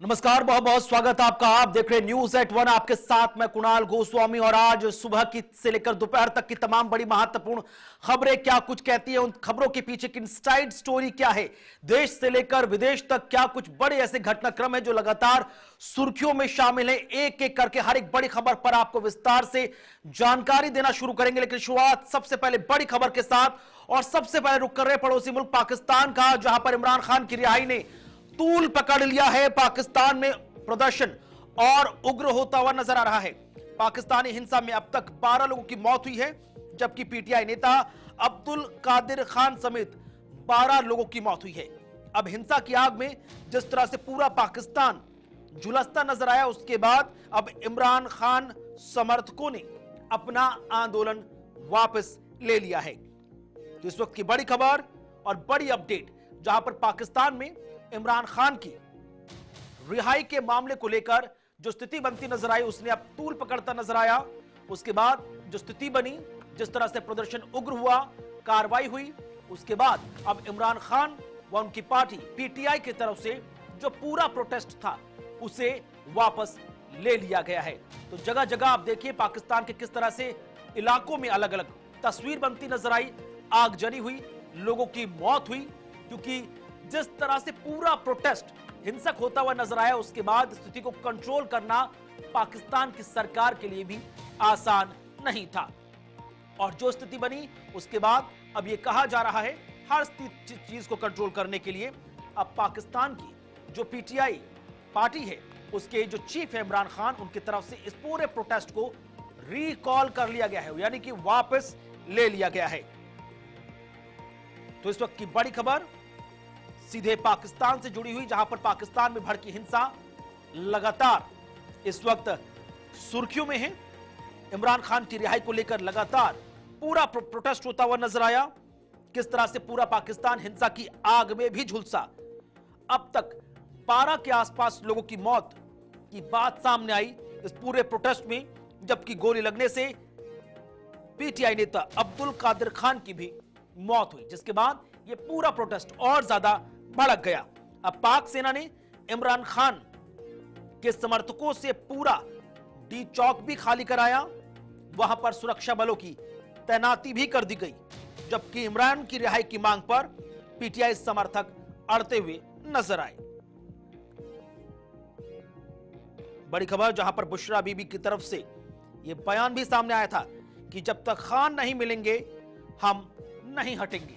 नमस्कार, बहुत बहुत स्वागत है आपका। आप देख रहे हैं न्यूज़@1। आपके साथ मैं कुणाल गोस्वामी और आज सुबह की से लेकर दोपहर तक की तमाम बड़ी महत्वपूर्ण खबरें क्या कुछ कहती है, उन खबरों के पीछे की इनसाइड स्टोरी क्या है, देश से लेकर विदेश तक क्या कुछ बड़े ऐसे घटनाक्रम है जो लगातार सुर्खियों में शामिल है। एक एक करके हर एक बड़ी खबर पर आपको विस्तार से जानकारी देना शुरू करेंगे, लेकिन शुरुआत सबसे पहले बड़ी खबर के साथ। और सबसे पहले रुक कर रहे पड़ोसी मुल्क पाकिस्तान का, जहां पर इमरान खान की रिहाई ने तूल पकड़ लिया है। पाकिस्तान में प्रदर्शन और उग्र होता हुआ नजर आ रहा है। पाकिस्तानी हिंसा में अब तक 12 लोगों की मौत हुई है, जबकि पीटीआई नेता अब्दुल कादिर खान समेत 12 लोगों की मौत हुई है। अब हिंसा की आग में जिस तरह से पूरा पाकिस्तान झुलसता नजर आया, उसके बाद अब इमरान खान समर्थकों ने अपना आंदोलन वापस ले लिया है। तो इस वक्त की बड़ी खबर और बड़ी अपडेट, जहां पर पाकिस्तान में इमरान खान की रिहाई के मामले को लेकर जो स्थिति बनती नजर आई, उसने अब तूल पकड़ता नजर आया। उसके बाद जो स्थिति बनी, जिस तरह से प्रदर्शन उग्र हुआ, कार्रवाई हुई, उसके बाद अब इमरान खान व उनकी पार्टी पीटीआई की तरफ से जो पूरा प्रोटेस्ट था उसे वापस ले लिया गया है। तो जगह जगह आप देखिए पाकिस्तान के किस तरह से इलाकों में अलग अलग तस्वीर बनती नजर आई। आगजनी हुई, लोगों की मौत हुई, क्योंकि जिस तरह से पूरा प्रोटेस्ट हिंसक होता हुआ नजर आया, उसके बाद स्थिति को कंट्रोल करना पाकिस्तान की सरकार के लिए भी आसान नहीं था। और जो स्थिति बनी उसके बाद अब यह कहा जा रहा है हर चीज को कंट्रोल करने के लिए अब पाकिस्तान की जो पीटीआई पार्टी है, उसके जो चीफ है इमरान खान, उनकी तरफ से इस पूरे प्रोटेस्ट को रिकॉल कर लिया गया है, यानी कि वापस ले लिया गया है। तो इस वक्त की बड़ी खबर सीधे पाकिस्तान से जुड़ी हुई, जहां पर पाकिस्तान में भड़की हिंसा लगातार इस वक्त सुर्खियों में है। इमरान खान की रिहाई को लेकर लगातार पूरा प्रोटेस्ट होता हुआ नजर आया। किस तरह से पूरा पाकिस्तान हिंसा की आग में भी झुलसा। अब तक 12 के आसपास लोगों की मौत की बात सामने आई इस पूरे प्रोटेस्ट में, जबकि गोली लगने से पीटीआई नेता अब्दुल कादिर खान की भी मौत हुई, जिसके बाद यह पूरा प्रोटेस्ट और ज्यादा भड़क गया। अब पाक सेना ने इमरान खान के समर्थकों से पूरा डी चौक भी खाली कराया, वहां पर सुरक्षा बलों की तैनाती भी कर दी गई, जबकि इमरान की रिहाई की मांग पर पीटीआई समर्थक अड़ते हुए नजर आए। बड़ी खबर, जहां पर बुशरा बीबी की तरफ से यह बयान भी सामने आया था कि जब तक खान नहीं मिलेंगे हम नहीं हटेंगे।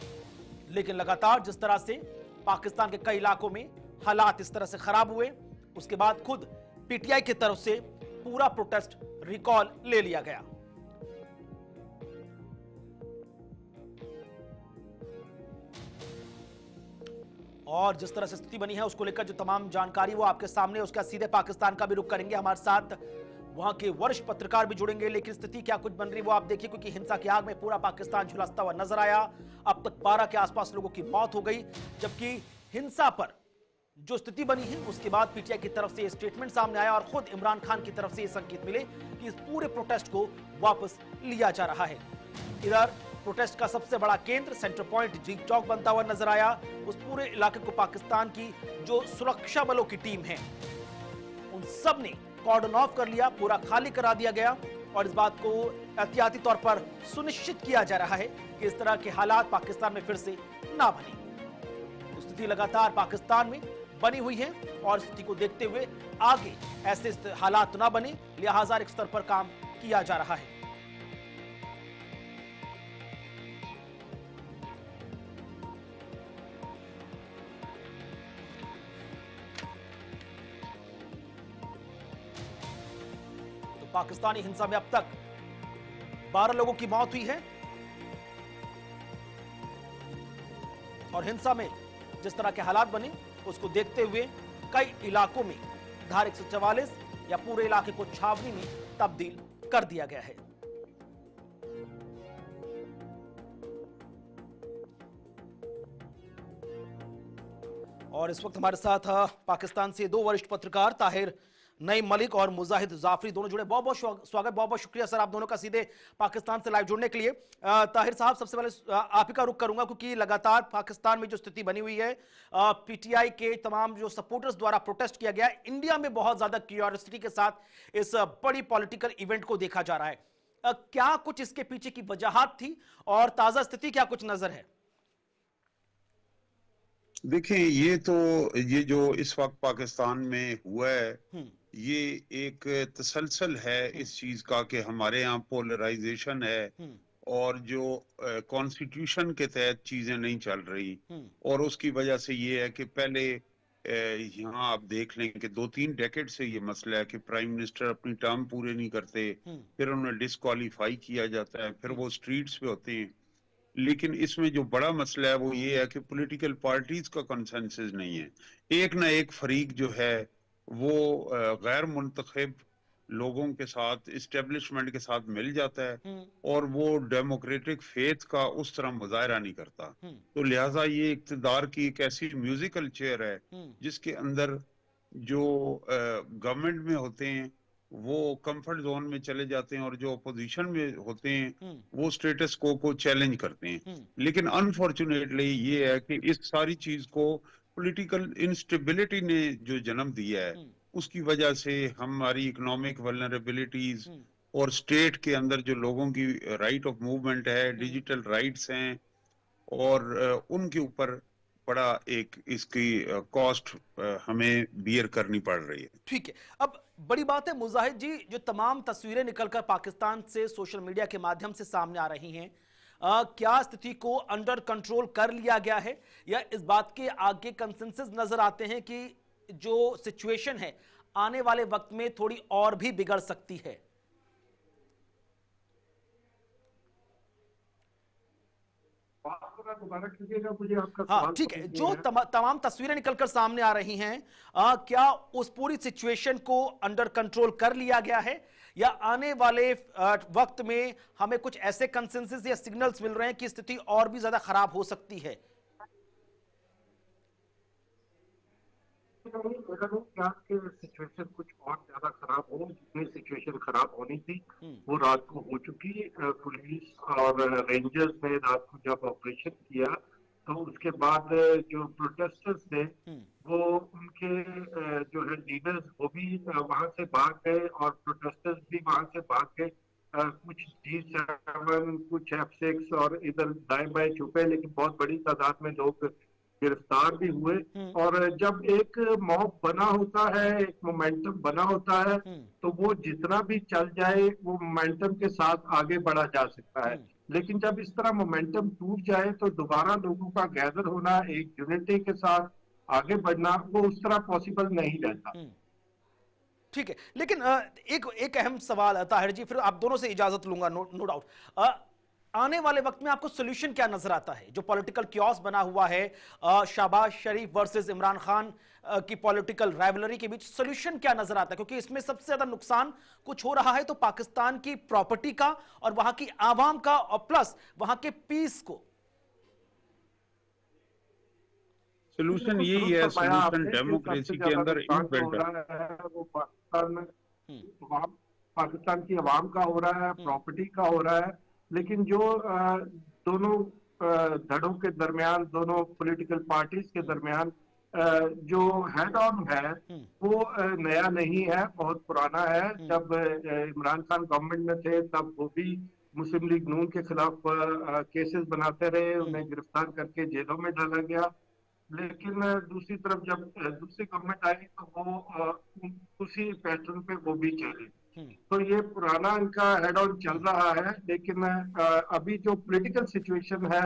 लेकिन लगातार जिस तरह से पाकिस्तान के कई इलाकों में हालात इस तरह से खराब हुए, उसके बाद खुद पीटीआई की तरफ से पूरा प्रोटेस्ट रिकॉल ले लिया गया। और जिस तरह से स्थिति बनी है उसको लेकर जो तमाम जानकारी वो आपके सामने, उसका सीधे पाकिस्तान का भी रुख करेंगे। हमारे साथ वहां के वरिष्ठ पत्रकार भी जुड़ेंगे, लेकिन स्थिति क्या कुछ बन रही वो आप देखिए, क्योंकि हिंसा की आग में पूरा पाकिस्तान झुलसता हुआ नजर आया। अब तक 12 के आसपास लोगों की मौत हो गई, जबकि हिंसा पर जो स्थिति बनी है उसके बाद पीटीआई की तरफ से स्टेटमेंट सामने आया और खुद इमरान खान की तरफ से संकेत मिले कि इस पूरे प्रोटेस्ट को वापस लिया जा रहा है। इधर प्रोटेस्ट का सबसे बड़ा केंद्र सेंटर पॉइंट जी चौक बनता हुआ नजर आया। उस पूरे इलाके को पाकिस्तान की जो सुरक्षा बलों की टीम है उन सब ने कॉर्डन ऑफ कर लिया, पूरा खाली करा दिया गया और इस बात को एहतियाती तौर पर सुनिश्चित किया जा रहा है कि इस तरह के हालात पाकिस्तान में फिर से ना बने। स्थिति लगातार पाकिस्तान में बनी हुई है और स्थिति को देखते हुए आगे ऐसे हालात ना बने, लिहाजा एक स्तर पर काम किया जा रहा है। पाकिस्तानी हिंसा में अब तक 12 लोगों की मौत हुई है और हिंसा में जिस तरह के हालात बने उसको देखते हुए कई इलाकों में धारा 144 या पूरे इलाके को छावनी में तब्दील कर दिया गया है। और इस वक्त हमारे साथ पाकिस्तान से दो वरिष्ठ पत्रकार ताहिर नईम मलिक और मुजाहिद जाफरी दोनों जुड़े। बहुत बहुत स्वागत, बहुत बहुत शुक्रिया सर आप दोनों का सीधे पाकिस्तान से लाइव जुड़ने के लिए। ताहिर साहब, सबसे पहले आप ही का रुख करूंगा, क्योंकि लगातार पाकिस्तान में जो स्थिति बनी हुई है, पीटीआई के तमाम जो सपोर्टर्स द्वारा प्रोटेस्ट किया गया है, इंडिया में बहुत ज्यादा क्यूरियोसिटी के साथ इस बड़ी पॉलिटिकल इवेंट को देखा जा रहा है। क्या कुछ इसके पीछे की वजहात थी और ताजा स्थिति क्या कुछ नजर है? देखें, ये जो इस वक्त पाकिस्तान में हुआ है, ये एक तसलसल है इस चीज का कि हमारे यहाँ पोलराइजेशन है और जो कॉन्स्टिट्यूशन के तहत चीजें नहीं चल रही, और उसकी वजह से ये है कि पहले यहाँ आप देख लें कि 2-3 डेकेड से ये मसला है कि प्राइम मिनिस्टर अपनी टर्म पूरे नहीं करते, फिर उन्हें डिस्क्वालीफाई किया जाता है, फिर वो स्ट्रीट्स पे होते हैं। लेकिन इसमें जो बड़ा मसला है वो ये है कि पॉलिटिकल पार्टीज का कंसेंसस नहीं है। एक ना एक फरीक जो है वो गैर मुंतखब लोगों के साथ, इस्टेब्लिशमेंट के साथ मिल जाता है और वो डेमोक्रेटिक फेथ का उस तरह मुजाहरा नहीं करता। तो लिहाजा ये इक्तदार की एक ऐसी म्यूजिकल चेयर है जिसके अंदर जो गवर्नमेंट में होते हैं वो कंफर्ट जोन में चले जाते हैं और जो अपोजिशन में होते हैं वो स्टेटस को चैलेंज करते हैं। लेकिन अनफॉर्चुनेटली ये है कि इस सारी चीज को पॉलिटिकल इंस्टेबिलिटी ने जो जन्म दिया है, उसकी वजह से हमारी इकोनॉमिक वल्नरेबिलिटीज और स्टेट के अंदर जो लोगों की राइट ऑफ मूवमेंट है, डिजिटल राइट्स हैं, और उनके ऊपर बड़ा एक इसकी कॉस्ट हमें बियर करनी पड़ रही है। ठीक है, अब बड़ी बात है मुजाहिद जी, जो तमाम तस्वीरें निकलकर पाकिस्तान से सोशल मीडिया के माध्यम से सामने आ रही हैं, क्या स्थिति को अंडर कंट्रोल कर लिया गया है या इस बात के आगे कंसेंसस नजर आते हैं कि जो सिचुएशन है आने वाले वक्त में थोड़ी और भी बिगड़ सकती है? दोबारा कीजिएगा, मुझे आपका हाँ ठीक है, जो तमाम तस्वीरें निकलकर सामने आ रही हैं, क्या उस पूरी सिचुएशन को अंडर कंट्रोल कर लिया गया है या आने वाले वक्त में हमें कुछ ऐसे कंसेंसस या सिग्नल्स मिल रहे हैं कि स्थिति और भी ज्यादा खराब हो सकती है? सिचुएशन कुछ और ज्यादा खराब हो, जितनी सिचुएशन खराब होनी थी वो रात को हो चुकी। पुलिस और रेंजर्स ने रात को जब ऑपरेशन किया तो उसके बाद जो प्रोटेस्टर्स थे वो उनके जो है लीडर्स वो भी वहां से भाग गए और प्रोटेस्टर्स भी वहां से भाग गए। कुछ G7, कुछ F6 और इधर दाएं बाएं छुपे, लेकिन बहुत बड़ी तादाद में लोग गिरफ्तार भी हुए। और जब एक मॉब बना होता है, एक मोमेंटम बना होता है, तो वो जितना भी चल जाए वो मोमेंटम के साथ आगे बढ़ा जा सकता है। लेकिन जब इस तरह मोमेंटम टूट जाए तो दोबारा लोगों का गैदर होना, एक यूनिटी के साथ आगे बढ़ना, वो उस तरह पॉसिबल नहीं रहता। ठीक है, लेकिन एक अहम सवाल ताहिर जी, फिर आप दोनों से इजाजत लूंगा, नो डाउट। आने वाले वक्त में आपको सोल्यूशन क्या नजर आता है? जो पॉलिटिकल क्योस बना हुआ है, शहबाज शरीफ वर्सेस इमरान खान की पॉलिटिकल राइवलरी के बीच, सोल्यूशन क्या नजर आता है? क्योंकि इसमें सबसे ज्यादा नुकसान कुछ हो रहा है तो पाकिस्तान की प्रॉपर्टी का और वहां की आवाम का, और प्लस वहां के पीस को। सोल्यूशन यही है, सोल्यूशन डेमोक्रेसी के अंदर इनबिल्ट है। वो पाकिस्तान में पाकिस्तान की आवाम का हो रहा है, प्रॉपर्टी का हो रहा है। लेकिन जो दोनों धड़ों के दरमियान, दोनों पॉलिटिकल पार्टीज के दरमियान जो हेड ऑन है वो नया नहीं है, बहुत पुराना है। जब इमरान खान गवर्नमेंट में थे तब वो भी मुस्लिम लीग नून के खिलाफ केसेस बनाते रहे, उन्हें गिरफ्तार करके जेलों में डाला गया। लेकिन दूसरी तरफ जब दूसरी गवर्नमेंट आई तो वो उसी पैटर्न पे वो भी चले। तो ये पुराना इनका हेड ऑन चल रहा है। लेकिन अभी जो पॉलिटिकल सिचुएशन है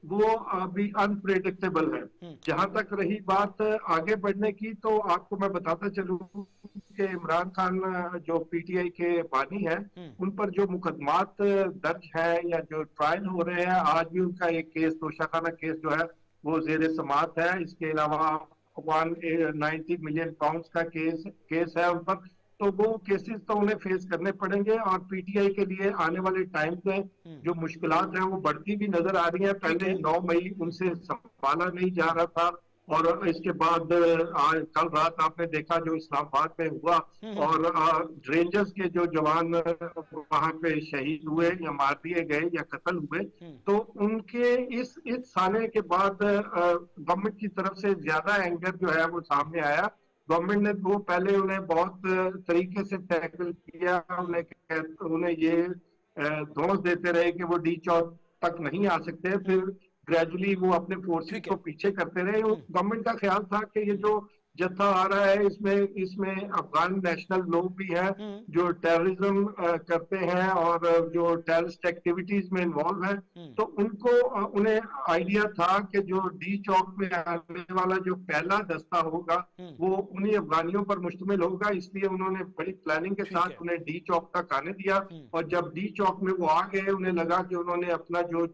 वो अभी अनप्रेडिक्टेबल है। जहां तक रही बात आगे बढ़ने की, तो आपको मैं बताता चलूं कि इमरान खान जो पीटीआई के बानी है, उन पर जो मुकदमात दर्ज है या जो ट्रायल हो रहे हैं, आज भी उनका एक केस, तोशाखाना केस जो है वो जेर समाअत है। इसके अलावा 190 मिलियन पाउंड का केस है उन पर। तो वो केसेस तो उन्हें फेस करने पड़ेंगे और पीटीआई के लिए आने वाले टाइम में जो मुश्किलात हैं वो बढ़ती भी नजर आ रही हैं। पहले 9 मई उनसे संभाला नहीं जा रहा था, और इसके बाद आज कल रात आपने देखा जो इस्लामाबाद में हुआ, और रेंजर्स के जो जवान वहां पे शहीद हुए या मार दिए गए या कत्ल हुए, तो उनके इस साले के बाद गवर्नमेंट की तरफ से ज्यादा एंगर जो है वो सामने आया। गवर्नमेंट ने वो पहले उन्हें बहुत तरीके से टैकल किया, उन्हें ये धौंस देते रहे कि वो डी चौक तक नहीं आ सकते, फिर ग्रेजुअली वो अपने फोर्सेस को पीछे करते रहे। गवर्नमेंट का ख्याल था कि ये जो जत्था आ रहा है इसमें इसमें अफगान नेशनल लोग भी हैं जो टेररिज्म करते हैं और जो टेररिस्ट एक्टिविटीज में इन्वॉल्व हैं, तो उन्हें आइडिया था कि जो डी चौक में आने वाला जो पहला दस्ता होगा वो उन्हीं अफगानियों पर मुश्तमिल होगा, इसलिए उन्होंने बड़ी प्लानिंग के साथ उन्हें डी चौक तक आने दिया। और जब डी चौक में वो आ गए, उन्हें लगा कि उन्होंने अपना जो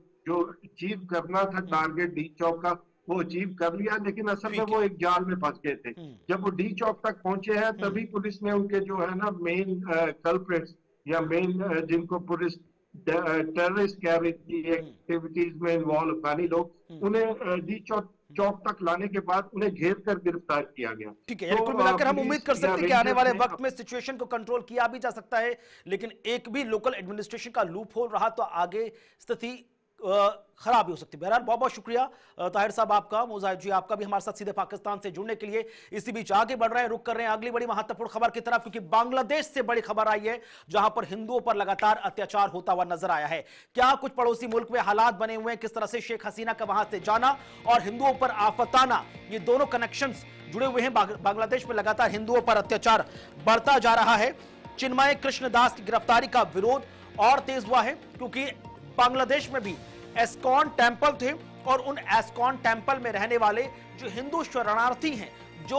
अचीव करना था टारगेट डी चौक का वो अचीव कर लिया, लेकिन असल में वो एक जाल में फंस गए थे। जब वो डी चौक तक पहुंचे हैं तभी पुलिस ने उनके जो है ना मेन कल्प्रिट्स या मेन जिनको पुलिस टेररिस्ट कह रही थी एक्टिविटीज में इन्वॉल्व अफगानी लोग, उन्हें डी चौक तक लाने के बाद उन्हें घेर कर गिरफ्तार किया गया। ठीक है, कुल मिलाकर हम उम्मीद कर सकते हैं कि आने वाले वक्त में सिचुएशन को कंट्रोल किया भी जा सकता है, लेकिन एक भी लोकल एडमिनिस्ट्रेशन का लूप होल रहा तो आगे स्थिति खराब भी हो सकती है। बहरहाल बहुत बहुत शुक्रिया ताहिर साहब आपका, मुजाहिद जी आपका भी हमारे साथ सीधे पाकिस्तान से जुड़ने के लिए। इसी बीच आगे बढ़ रहे हैं, रुक कर रहे हैं अगली बड़ी महत्वपूर्ण खबर की तरफ, क्योंकि बांग्लादेश से बड़ी खबर आई है जहां पर हिंदुओं पर लगातार अत्याचार होता हुआ नजर आया है। क्या कुछ पड़ोसी मुल्क में हालात बने हुए हैं, किस तरह से शेख हसीना का वहां से जाना और हिंदुओं पर आफत आना, ये दोनों कनेक्शंस जुड़े हुए हैं। बांग्लादेश में लगातार हिंदुओं पर अत्याचार बढ़ता जा रहा है। चिन्मय कृष्णदास की गिरफ्तारी का विरोध और तेज हुआ है, क्योंकि बांग्लादेश में भी एस्कॉन टेंपल थे और उन एस्कॉन टेंपल में रहने वाले जो हिंदू शरणार्थी हैं, जो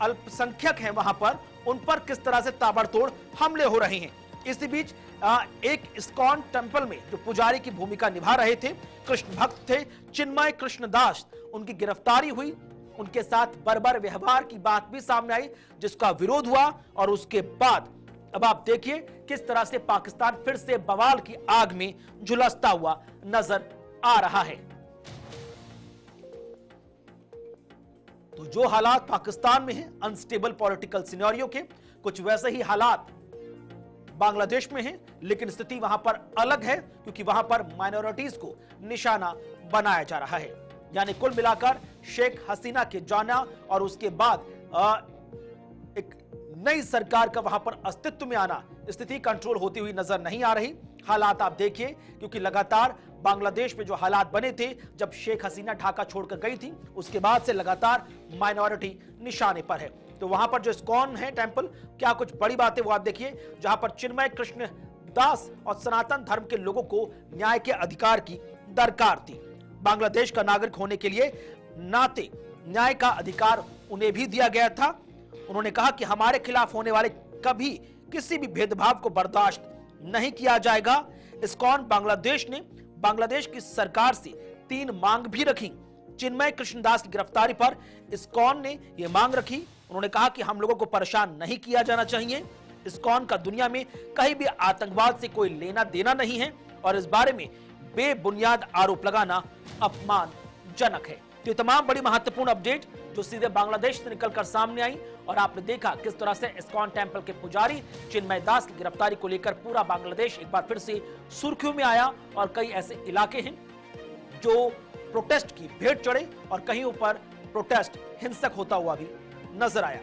अल्पसंख्यक हैं वहां पर, उन पर किस तरह से ताबड़तोड़ हमले हो रहे हैं। इसी बीच एक इस्कॉन टेंपल में जो पुजारी की भूमिका निभा रहे थे, कृष्ण भक्त थे, चिन्मय कृष्णदास, उनकी गिरफ्तारी हुई। उनके साथ बर्बर व्यवहार की बात भी सामने आई, जिसका विरोध हुआ और उसके बाद अब आप देखिए किस तरह से पाकिस्तान फिर से बवाल की आग में झुलसता हुआ नजर आ रहा है। तो जो हालात पाकिस्तान में हैं अनस्टेबल पॉलिटिकल सिनेरियो के, कुछ वैसे ही हालात बांग्लादेश में हैं, लेकिन स्थिति वहां पर अलग है, क्योंकि वहां पर माइनॉरिटीज को निशाना बनाया जा रहा है। यानी कुल मिलाकर शेख हसीना के जाना और उसके बाद एक नई सरकार का वहां पर अस्तित्व में आना, स्थिति कंट्रोल होती हुई नजर नहीं आ रही। हालात आप देखिए, क्योंकि लगातार बांग्लादेश में जो हालात बने थे जब शेख हसीना ढाका छोड़कर गई थी, उसके बाद से लगातार माइनॉरिटी निशाने पर है। तो वहां पर जो इस्कॉन है टेंपल, क्या कुछ बड़ी बातें वो आप देखिए, जहां पर चिन्मय कृष्ण दास और सनातन धर्म के लोगों को न्याय के अधिकार की दरकार थी। बांग्लादेश का नागरिक होने के लिए नाते न्याय का अधिकार उन्हें भी दिया गया था। उन्होंने कहा कि हमारे खिलाफ होने वाले कभी किसी भी भेदभाव को बर्दाश्त नहीं किया जाएगा। इस्कॉन बांग्लादेश ने बांग्लादेश की सरकार से 3 मांग भी रखी। चिन्मय कृष्णदास की गिरफ्तारी पर इस्कॉन ने यह मांग रखी। उन्होंने कहा कि हम लोगों को परेशान नहीं किया जाना चाहिए। इस्कॉन का दुनिया में कहीं भी आतंकवाद से कोई लेना देना नहीं है और इस बारे में बेबुनियाद आरोप लगाना अपमानजनक है। तो ये तमाम बड़ी महत्वपूर्ण अपडेट जो सीधे बांग्लादेश से निकलकर सामने आई, और आपने देखा किस तरह से इस्कॉन टेंपल के पुजारी चिन्मय दास की गिरफ्तारी को लेकर पूरा बांग्लादेश एक बार फिर से सुर्खियों में आया और कई ऐसे इलाके हैं जो प्रोटेस्ट की भेंट चढ़े और कहीं ऊपर प्रोटेस्ट हिंसक होता हुआ भी नजर आया।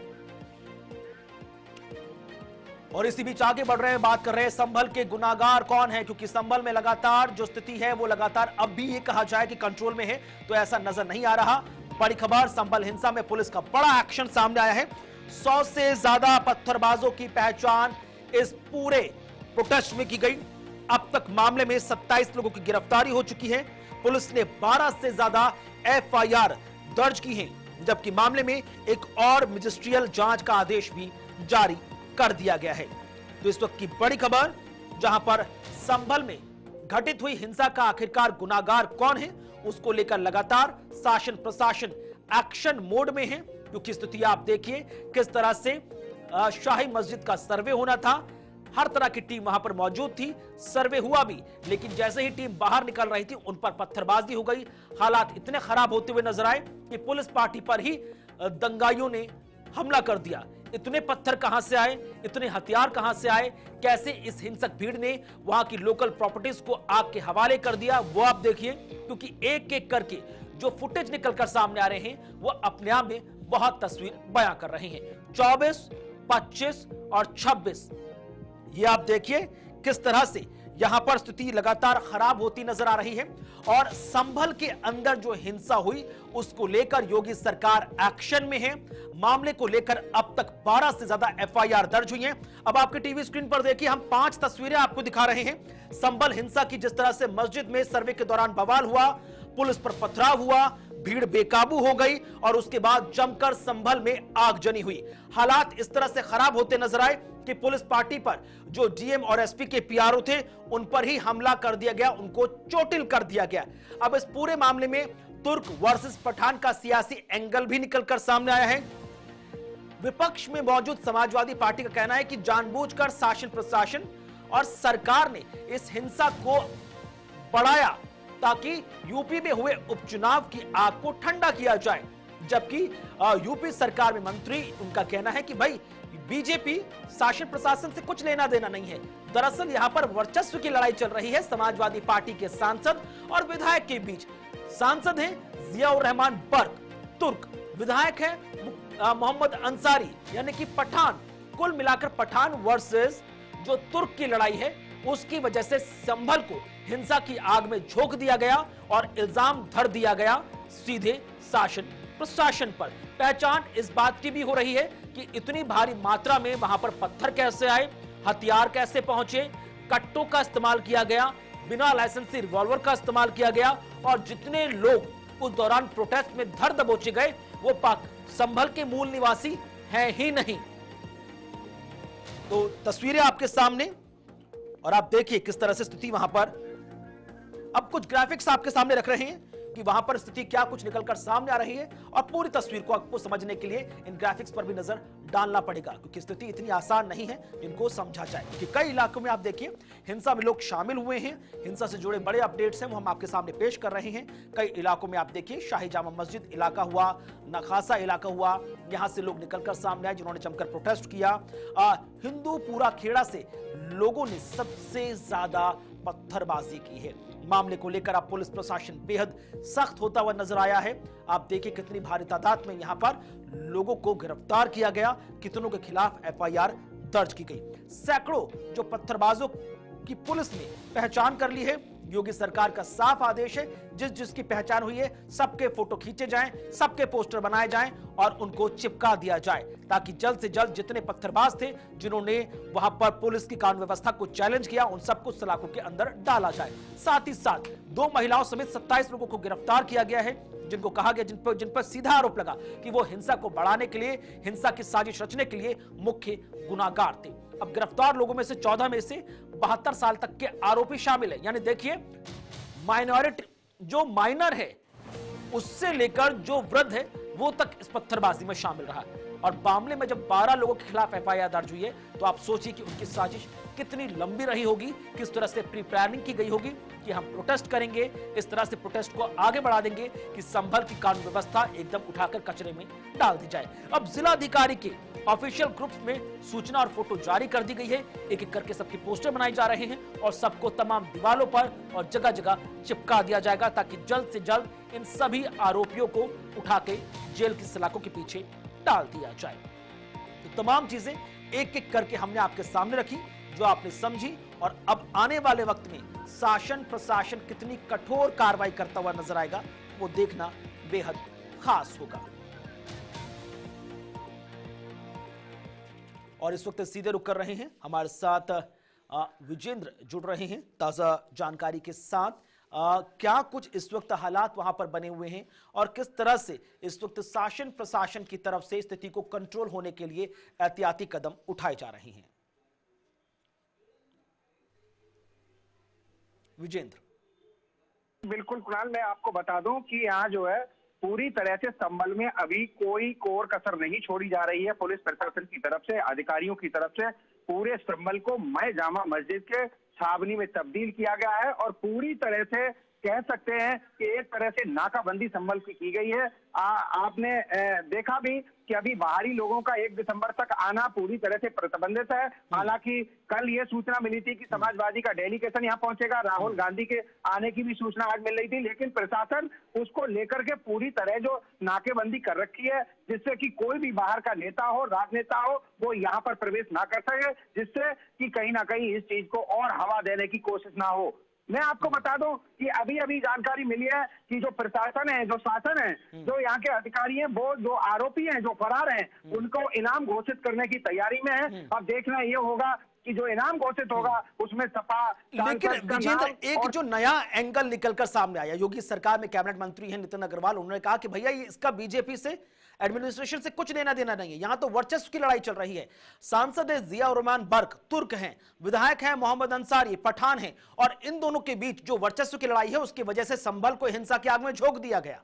और इसी बीच आगे बढ़ रहे हैं, बात कर रहे हैं संभल के गुनाहगार कौन है, क्योंकि संभल में लगातार जो स्थिति है वो लगातार अब भी ये कहा जाए कि कंट्रोल में है तो ऐसा नजर नहीं आ रहा। बड़ी खबर, संभल हिंसा में पुलिस का बड़ा एक्शन सामने आया है। 100 से ज्यादा पत्थरबाजों की पहचान इस पूरे प्रोटेस्ट में की गई। अब तक मामले में 27 लोगों की गिरफ्तारी हो चुकी है। पुलिस ने 12 से ज्यादा एफआईआर दर्ज की है, जबकि मामले में एक और मजिस्ट्रियल जांच का आदेश भी जारी कर दिया गया है। तो इस वक्त की बड़ी खबर, जहां पर संभल में घटित हुई हिंसा का आखिरकार गुनाहगार कौन है, उसको लेकर लगातार शासन प्रशासन एक्शन मोड में है। क्योंकि स्थिति आप देखिए किस तरह से शाही मस्जिद का सर्वे होना था, हर तरह की टीम वहां पर मौजूद थी, सर्वे हुआ भी, लेकिन जैसे ही टीम बाहर निकल रही थी उन पर पत्थरबाजी हो गई। हालात इतने खराब होते हुए नजर आए कि पुलिस पार्टी पर ही दंगाइयों ने हमला कर दिया। इतने पत्थर कहां से आए, इतने हथियार कहां से आए, कैसे इस हिंसक भीड़ ने वहां की लोकल प्रॉपर्टीज को आग के हवाले कर दिया, वो आप देखिए, क्योंकि एक एक करके जो फुटेज निकलकर सामने आ रहे हैं वो अपने आप में बहुत तस्वीर बयां कर रहे हैं। 24, 25 और 26, ये आप देखिए किस तरह से यहां पर स्थिति लगातार खराब होती नजर आ रही है। और संभल के अंदर जो हिंसा हुई उसको लेकर योगी सरकार एक्शन में है। मामले को लेकर अब तक 12 से ज्यादा एफआईआर दर्ज हुई हैं। अब आपके टीवी स्क्रीन पर देखिए, हम 5 तस्वीरें आपको दिखा रहे हैं। संभल हिंसा की, जिस तरह से मस्जिद में सर्वे के दौरान बवाल हुआ, पुलिस पर पथराव हुआ, भीड़ बेकाबू हो गई और उसके बाद जमकर संभल में आगजनी हुई। हालात इस तरह से खराब होते नजर आए कि पुलिस पार्टी पर जो डीएम और एसपी के पीआरओ थे उन पर ही हमला कर दिया गया, उनको चोटिल कर दिया गया। अब इस पूरे मामले में तुर्क वर्सेस पठान का सियासी एंगल भी निकलकर सामने आया है। विपक्ष में मौजूद समाजवादी पार्टी का कहना है कि जानबूझकर शासन प्रशासन और सरकार ने इस हिंसा को बढ़ाया ताकि यूपी में हुए उपचुनाव की आग को ठंडा किया जाए। जबकि यूपी सरकार में मंत्री, उनका कहना है कि भाई बीजेपी शासन प्रशासन से कुछ लेना देना नहीं है। दरअसल यहां पर वर्चस्व की लड़ाई चल रही है समाजवादी पार्टी के सांसद और विधायक के बीच। सांसद हैं जियाउर रहमान बर्क, तुर्क, विधायक है मोहम्मद अंसारी यानी कि पठान। कुल मिलाकर पठान वर्सेस जो तुर्क की लड़ाई है उसकी वजह से संभल को हिंसा की आग में झोंक दिया गया और इल्जाम धर दिया गया सीधे शासन प्रशासन पर। पहचान इस बात की भी हो रही है कि इतनी भारी मात्रा में वहां पर पत्थर कैसे आए, हथियार कैसे पहुंचे, कट्टों का इस्तेमाल किया गया, बिना लाइसेंसी रिवॉल्वर का इस्तेमाल किया गया और जितने लोग उस दौरान प्रोटेस्ट में धर दबोचे गए वो पाक संभल के मूल निवासी हैं ही नहीं। तो तस्वीरें आपके सामने और आप देखिए किस तरह से स्थिति वहां पर। अब कुछ ग्राफिक्स आपके सामने रख रहे हैं कि वहां पर स्थिति क्या कुछ निकलकर सामने आ रही है और पूरी तस्वीर को आपको समझने के लिए इन ग्राफिक्स पर भी नजर डालना पड़ेगा, क्योंकि स्थिति इतनी आसान नहीं है जिनको समझा जाए। क्योंकि कई इलाकों में आप देखिए हिंसा में लोग शामिल हुए हैं, हिंसा से जुड़े बड़े अपडेट्स हैं वो हम आपके सामने पेश कर रहे हैं। कई इलाकों में आप देखिए शाही जामा मस्जिद इलाका हुआ, नखासा इलाका हुआ, यहां से लोग निकलकर सामने आए जिन्होंने जमकर प्रोटेस्ट किया। हिंदू पूरा खेड़ा से लोगों ने सबसे ज्यादा पत्थरबाजी की है। मामले को लेकर अब पुलिस प्रशासन बेहद सख्त होता हुआ नजर आया है। आप देखिए कितनी भारी तादाद में यहां पर लोगों को गिरफ्तार किया गया, कितनों के खिलाफ एफआईआर दर्ज की गई। सैकड़ों जो पत्थरबाजों की पुलिस ने पहचान कर ली है। योगी सरकार का साफ आदेश है जिसकी पहचान हुई है सबके फोटो खींचे जाएं, सबके पोस्टर बनाए जाएं और उनको चिपका दिया जाए ताकि जल्द से जल्द जितने पत्थरबाज थे जिन्होंने वहां पर पुलिस की कानून व्यवस्था को चैलेंज किया उन सबको सलाखों के अंदर डाला जाए। साथ ही साथ 2 महिलाओं समेत 27 लोगों को गिरफ्तार किया गया है जिनको कहा गया जिन पर सीधा आरोप लगा कि वो हिंसा को बढ़ाने के लिए, हिंसा की साजिश रचने के लिए मुख्य गुनाहगार थे। अब गिरफ्तार लोगों में से 14 में से 72 साल तक के आरोपी शामिल है। यानी देखिए माइनॉरिटी जो माइनर है उससे लेकर जो वृद्ध है वो तक इस पत्थरबाजी में शामिल रहा। और मामले में जब 12 लोगों के खिलाफ एफआईआर दर्ज हुई है तो आप सोचिए कि उनकी साजिश कितनी लंबी रही होगी, किस तरह से प्री प्लानिंग की गई होगी कि हम प्रोटेस्ट करेंगे, इस तरह से प्रोटेस्ट को आगे बढ़ा देंगे कि संभल की कानून व्यवस्था एकदम उठाकर कचरे में डाल दी जाए। अब जिलाधिकारी के ऑफिशियल ग्रुप्स में सूचना और फोटो जारी कर दी गई है। एक एक करके सबके पोस्टर बनाए जा रहे हैं और सबको तमाम दीवारों पर और जगह जगह चिपका दिया जाएगा ताकि जल्द से जल्द इन सभी आरोपियों को उठा के जेल की सलाखों के पीछे डाल दिया जाए। तो तमाम चीजें एक एक करके हमने आपके सामने रखी जो आपने समझी और अब आने वाले वक्त में शासन प्रशासन कितनी कठोर कार्रवाई करता हुआ नजर आएगा वो देखना बेहद खास होगा। और इस वक्त सीधे रुक कर रहे हैं हमारे साथ विजेंद्र जुड़ रहे हैं ताजा जानकारी के साथ। क्या कुछ इस वक्त हालात वहां पर बने हुए हैं और किस तरह से इस वक्त शासन प्रशासन की तरफ से स्थिति को कंट्रोल होने के लिए एहतियाती कदम उठाए जा रहे हैं? विजेंद्र। बिल्कुल कुणाल, मैं आपको बता दूं कि यहाँ जो है पूरी तरह से संभल में अभी कोई कोर कसर नहीं छोड़ी जा रही है। पुलिस प्रशासन की तरफ से, अधिकारियों की तरफ से पूरे संभल को मैं जामा मस्जिद के छावनी में तब्दील किया गया है और पूरी तरह से कह सकते हैं कि एक तरह से नाकाबंदी संभल की गई है। आपने देखा भी कि अभी बाहरी लोगों का 1 दिसंबर तक आना पूरी तरह से प्रतिबंधित है। हालांकि कल ये सूचना मिली थी कि समाजवादी का डेलीगेशन यहाँ पहुंचेगा, राहुल गांधी के आने की भी सूचना आज मिल रही थी, लेकिन प्रशासन उसको लेकर के पूरी तरह जो नाकेबंदी कर रखी है, जिससे कि कोई भी बाहर का नेता हो, राजनेता हो, वो यहाँ पर प्रवेश ना कर सके, जिससे कि कहीं ना कहीं इस चीज को और हवा देने की कोशिश ना हो। मैं आपको बता दूं कि अभी अभी जानकारी मिली है कि जो प्रशासन है, जो शासन है, जो यहाँ के अधिकारी हैं, वो जो आरोपी हैं, जो फरार हैं, उनको इनाम घोषित करने की तैयारी में है। अब देखना ये होगा कि जो इनाम घोषित होगा उसमें सपा, लेकिन विजेंद्र, एक जो नया एंगल निकलकर सामने आया, योगी सरकार में कैबिनेट मंत्री हैं नितिन अग्रवाल, उन्होंने कहा कि भैया ये इसका बीजेपी से, एडमिनिस्ट्रेशन से कुछ लेना देना नहीं है, यहां तो वर्चस्व की लड़ाई चल रही है। सांसद है जिया रहमान बर्क, तुर्क हैं, विधायक हैं मोहम्मद अंसारी, पठान हैं, और इन दोनों के बीच जो वर्चस्व की लड़ाई है उसकी वजह से संभल को हिंसा की आग में झोंक दिया गया।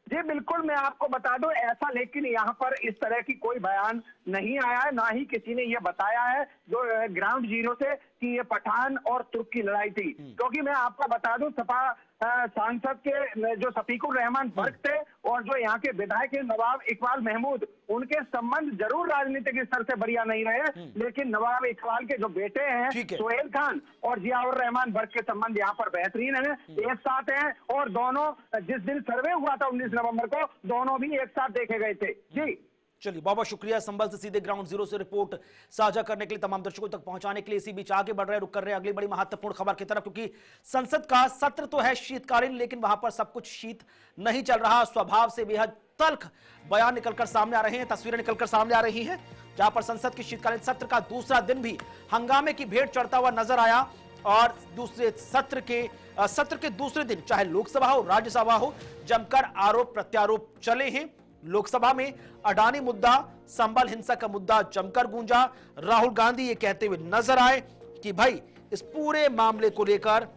जी बिल्कुल, मैं आपको बता दूं ऐसा, लेकिन यहाँ पर इस तरह की कोई बयान नहीं आया है, ना ही किसी ने ये बताया है जो ग्राउंड जीरो से कि ये पठान और तुर्क की लड़ाई थी। क्योंकि मैं आपको बता दूं सपा सांसद के जो शफीकुर रहमान बर्क थे और जो यहाँ के विधायक नवाब इकबाल महमूद, उनके संबंध जरूर राजनीतिक स्तर से बढ़िया नहीं रहे, लेकिन नवाब इकबाल के जो बेटे हैं सोहेल खान और जियाउर रहमान बर्क के संबंध यहाँ पर बेहतरीन है, एक साथ हैं, और दोनों जिस दिन सर्वे हुआ था 19 नवंबर को, दोनों भी एक साथ देखे गए थे। जी चलिए, बहुत बहुत शुक्रिया संभल से सीधे ग्राउंड जीरो से रिपोर्ट साझा करने के लिए, तमाम दर्शकों तक पहुंचाने के लिए। इसी बीच आगे बढ़ रहे, रुक कर रहे अगली बड़ी महत्वपूर्ण खबर की तरफ, क्योंकि संसद का सत्र तो है शीतकालीन, लेकिन वहां पर सब कुछ शीत नहीं चल रहा। स्वभाव से बेहद तल्ख बयान निकलकर सामने आ रहे हैं, तस्वीरें निकलकर सामने आ रही हैं, जहां पर संसद के शीतकालीन सत्र का दूसरा दिन भी हंगामे की भेंट चढ़ता हुआ नजर आया। और दूसरे सत्र के दूसरे दिन चाहे लोकसभा हो, राज्यसभा हो, जमकर आरोप प्रत्यारोप चले हैं। लोकसभा में अडानी मुद्दा, संभल हिंसा का मुद्दा जमकर गूंजा। राहुल गांधी ये कहते हुए नजर आए कि भाई इस पूरे मामले को लेकर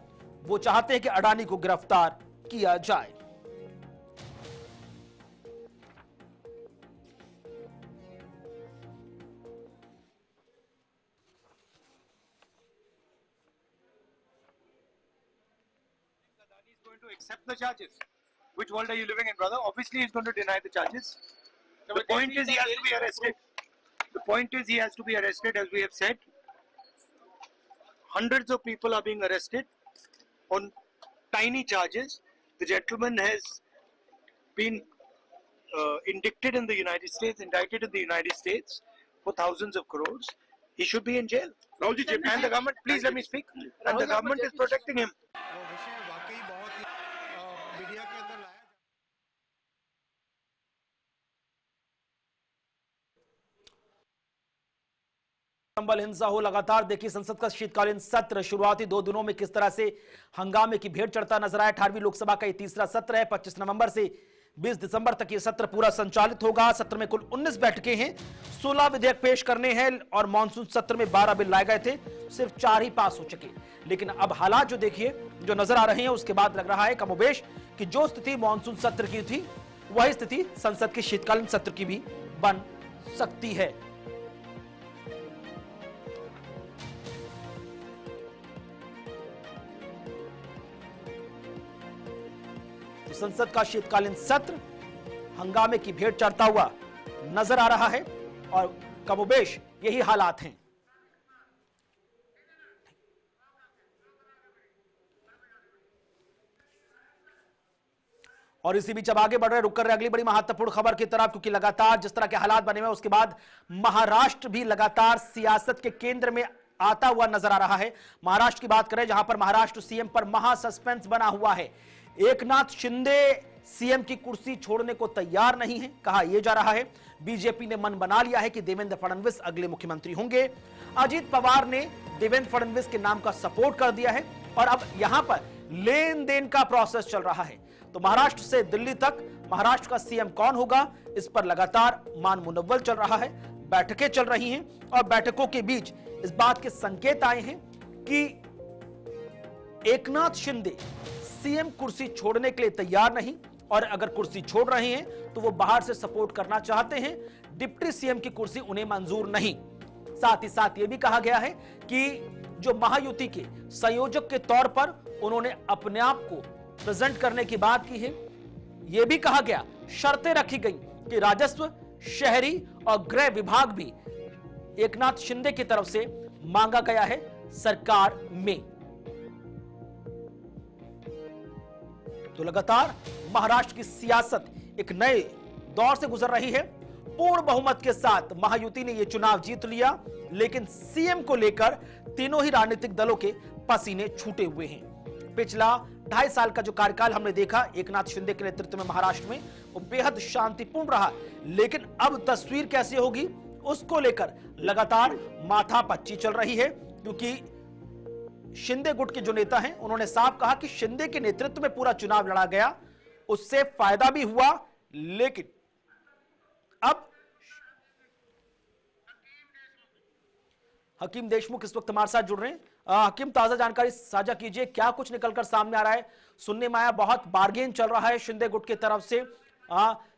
वो चाहते हैं कि अडानी को गिरफ्तार किया जाए। Accept the charges. Which world are you living in, brother? Obviously, he's going to deny the charges. The point is he has to be arrested. The point is he has to be arrested, as we have said. Hundreds of people are being arrested on tiny charges. The gentleman has been indicted in the United States for thousands of crores. He should be in jail. And the government, please let me speak. And the government is protecting him. संभल हिंसा हो, लगातार देखिए संसद का शीतकालीन सत्र शुरुआती 2 दिनों में किस तरह से हंगामे की भेंट चढ़ता नजर आया। 18वीं लोकसभा का ये तीसरा सत्र है। 25 नवंबर से 20 दिसंबर तक ये सत्र पूरा संचालित होगा। सत्र में कुल 19 बैठकें हैं, 16 विधेयक पेश करने हैं, और मानसून सत्र में 12 बिल लाए गए थे, सिर्फ 4 ही पास हो चुके। लेकिन अब हालात जो देखिए जो नजर आ रहे हैं, उसके बाद लग रहा है कमोबेश कि जो स्थिति मानसून सत्र की थी वही स्थिति संसद के शीतकालीन सत्र की भी बन सकती है। संसद का शीतकालीन सत्र हंगामे की भेंट चढ़ता हुआ नजर आ रहा है और कमोबेश यही हालात हैं। और इसी बीच अब आगे बढ़ रहे, रुक कर रहे अगली बड़ी महत्वपूर्ण खबर की तरफ, क्योंकि लगातार जिस तरह के हालात बने हुए उसके बाद महाराष्ट्र भी लगातार सियासत के केंद्र में आता हुआ नजर आ रहा है। महाराष्ट्र की बात करें, जहां पर महाराष्ट्र सीएम पर महा सस्पेंस बना हुआ है। एकनाथ शिंदे सीएम की कुर्सी छोड़ने को तैयार नहीं है। कहा यह जा रहा है बीजेपी ने मन बना लिया है कि देवेंद्र फडणवीस अगले मुख्यमंत्री होंगे। अजीत पवार ने देवेंद्र फडणवीस के नाम का सपोर्ट कर दिया है और अब यहां पर लेन देन का प्रोसेस चल रहा है। तो महाराष्ट्र से दिल्ली तक महाराष्ट्र का सीएम कौन होगा, इस पर लगातार मान मुनव्वल चल रहा है, बैठकें चल रही हैं और बैठकों के बीच इस बात के संकेत आए हैं कि एकनाथ शिंदे सीएम कुर्सी छोड़ने के लिए तैयार नहीं और अगर कुर्सी छोड़ रहे हैं तो वो बाहर से सपोर्ट करना चाहते हैं। डिप्टी सीएम की कुर्सी उन्हें मंजूर नहीं। साथ ही साथ यह भी कहा गया है कि जो महायुति के संयोजक के तौर पर उन्होंने अपने आप को प्रेजेंट करने की बात की है। यह भी कहा गया, शर्तें रखी गई कि राजस्व, शहरी और गृह विभाग भी एकनाथ शिंदे की तरफ से मांगा गया है सरकार में। तो लगातार महाराष्ट्र की सियासत एक नए दौर से गुजर रही है। पूर्ण बहुमत के साथ महायुति ने यह चुनाव जीत लिया, लेकिन सीएम को लेकर तीनों ही राजनीतिक दलों के पसीने छूटे हुए हैं। पिछला 2.5 साल का जो कार्यकाल हमने देखा एकनाथ शिंदे के नेतृत्व में महाराष्ट्र में, वो बेहद शांतिपूर्ण रहा, लेकिन अब तस्वीर कैसी होगी उसको लेकर लगातार माथापच्ची चल रही है। क्योंकि शिंदे गुट के जो नेता हैं उन्होंने साफ कहा कि शिंदे के नेतृत्व में पूरा चुनाव लड़ा गया, उससे फायदा भी हुआ, लेकिन अब हकीम देशमुख इस वक्त हमारे साथ जुड़ रहे हैं। हकीम, ताजा जानकारी साझा कीजिए, क्या कुछ निकलकर सामने आ रहा है? सुनने में आया बहुत बार्गेन चल रहा है शिंदे गुट की तरफ से,